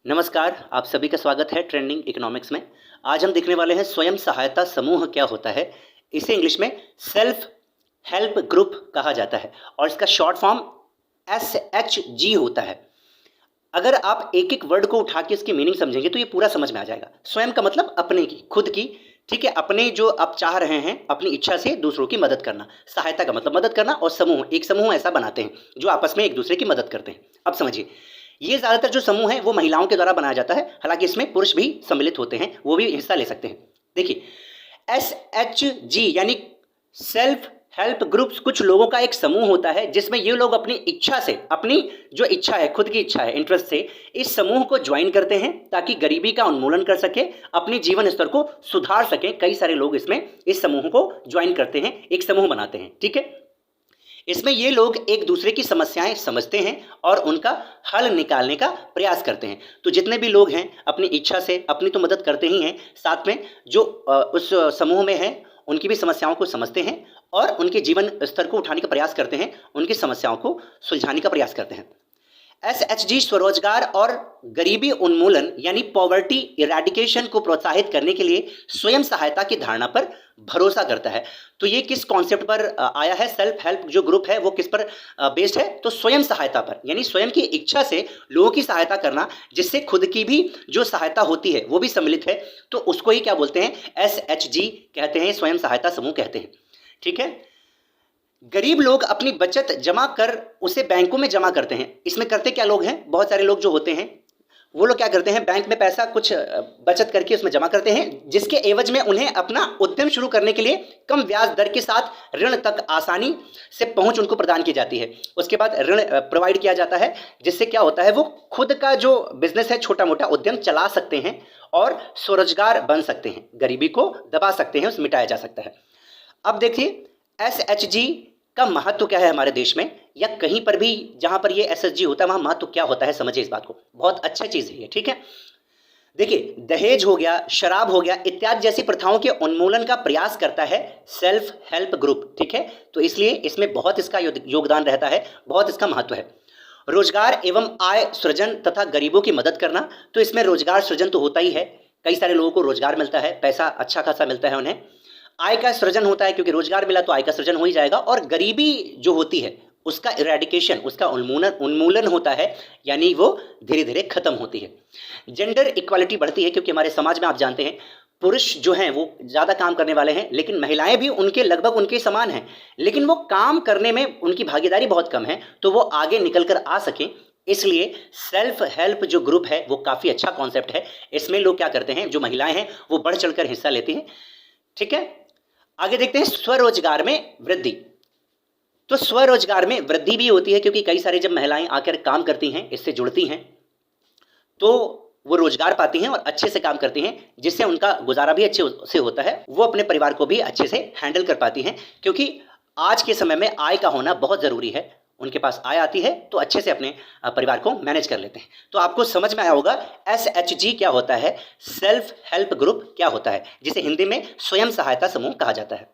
नमस्कार, आप सभी का स्वागत है ट्रेंडिंग इकोनॉमिक्स में। आज हम देखने वाले हैं स्वयं सहायता समूह क्या होता है। इसे इंग्लिश में सेल्फ हेल्प ग्रुप कहा जाता है और इसका शॉर्ट फॉर्म SHG होता है। अगर आप एक एक वर्ड को उठा के इसकी मीनिंग समझेंगे तो ये पूरा समझ में आ जाएगा। स्वयं का मतलब अपने की, खुद की, ठीक है, अपने जो आप चाह रहे हैं अपनी इच्छा से दूसरों की मदद करना। सहायता का मतलब मदद करना और समूह, एक समूह ऐसा बनाते हैं जो आपस में एक दूसरे की मदद करते हैं। अब समझिए, ये ज़्यादातर जो समूह है वो महिलाओं के द्वारा बनाया जाता है, हालांकि इसमें पुरुष भी सम्मिलित होते हैं, वो भी हिस्सा ले सकते हैं। देखिए, SHG यानी सेल्फ हेल्प ग्रुप्स कुछ लोगों का एक समूह होता है जिसमें ये लोग अपनी इच्छा से, अपनी जो इच्छा है, खुद की इच्छा है, इंटरेस्ट से इस समूह को ज्वाइन करते हैं ताकि गरीबी का उन्मूलन कर सके, अपने जीवन स्तर को सुधार सके। कई सारे लोग इसमें इस समूह को ज्वाइन करते हैं, एक समूह बनाते हैं, ठीक है। इसमें ये लोग एक दूसरे की समस्याएं समझते हैं और उनका हल निकालने का प्रयास करते हैं। तो जितने भी लोग हैं अपनी इच्छा से अपनी तो मदद करते ही हैं, साथ में जो उस समूह में हैं उनकी भी समस्याओं को समझते हैं और उनके जीवन स्तर को उठाने का प्रयास करते हैं, उनकी समस्याओं को सुलझाने का प्रयास करते हैं। SHG स्वरोजगार और गरीबी उन्मूलन यानी पॉवर्टी इरेडिकेशन को प्रोत्साहित करने के लिए स्वयं सहायता की धारणा पर भरोसा करता है। तो ये किस कॉन्सेप्ट पर आया है? सेल्फ हेल्प जो ग्रुप है वो किस पर बेस्ड है? तो स्वयं सहायता पर, यानी स्वयं की इच्छा से लोगों की सहायता करना, जिससे खुद की भी जो सहायता होती है वो भी सम्मिलित है। तो उसको ही क्या बोलते हैं? SHG कहते हैं, स्वयं सहायता समूह कहते हैं, ठीक है। गरीब लोग अपनी बचत जमा कर उसे बैंकों में जमा करते हैं। इसमें करते क्या लोग हैं? बहुत सारे लोग जो होते हैं वो लोग क्या करते हैं, बैंक में पैसा कुछ बचत करके उसमें जमा करते हैं, जिसके एवज में उन्हें अपना उद्यम शुरू करने के लिए कम ब्याज दर के साथ ऋण तक आसानी से पहुंच उनको प्रदान की जाती है। उसके बाद ऋण प्रोवाइड किया जाता है, जिससे क्या होता है, वो खुद का जो बिजनेस है, छोटा मोटा उद्यम चला सकते हैं और स्वरोजगार बन सकते हैं, गरीबी को दबा सकते हैं, उसे मिटाया जा सकता है। अब देखिए, SHG का महत्व क्या है हमारे देश में, या कहीं पर भी जहां पर ये SHG होता है वहां महत्व क्या होता है, समझिए इस बात को। बहुत अच्छा चीज है ये, ठीक है। देखिए, दहेज हो गया, शराब हो गया इत्यादि जैसी प्रथाओं के उन्मूलन का प्रयास करता है सेल्फ हेल्प ग्रुप, ठीक है। तो इसलिए इसमें बहुत इसका योगदान रहता है, बहुत इसका महत्व है। रोजगार एवं आय सृजन तथा गरीबों की मदद करना, तो इसमें रोजगार सृजन तो होता ही है, कई सारे लोगों को रोजगार मिलता है, पैसा अच्छा खासा मिलता है उन्हें। आय का सृजन होता है, क्योंकि रोजगार मिला तो आय का सृजन हो ही जाएगा। और गरीबी जो होती है उसका इरेडिकेशन, उसका उन्मूलन होता है, यानी वो धीरे धीरे खत्म होती है। जेंडर इक्वालिटी बढ़ती है, क्योंकि हमारे समाज में आप जानते हैं पुरुष जो हैं वो ज़्यादा काम करने वाले हैं, लेकिन महिलाएं भी उनके लगभग उनके समान हैं, लेकिन वो काम करने में उनकी भागीदारी बहुत कम है, तो वो आगे निकल कर आ सकें, इसलिए सेल्फ हेल्प जो ग्रुप है वो काफ़ी अच्छा कॉन्सेप्ट है। इसमें लोग क्या करते हैं, जो महिलाएं हैं वो बढ़ चढ़कर हिस्सा लेती हैं, ठीक है। आगे देखते हैं स्वरोजगार में वृद्धि। तो स्वरोजगार में वृद्धि भी होती है, क्योंकि कई सारे जब महिलाएं आकर काम करती हैं, इससे जुड़ती हैं, तो वो रोजगार पाती हैं और अच्छे से काम करती हैं, जिससे उनका गुजारा भी अच्छे से होता है, वो अपने परिवार को भी अच्छे से हैंडल कर पाती हैं, क्योंकि आज के समय में आय का होना बहुत ज़रूरी है। उनके पास आय आती है तो अच्छे से अपने परिवार को मैनेज कर लेते हैं। तो आपको समझ में आया होगा SHG क्या होता है, सेल्फ हेल्प ग्रुप क्या होता है, जिसे हिंदी में स्वयं सहायता समूह कहा जाता है।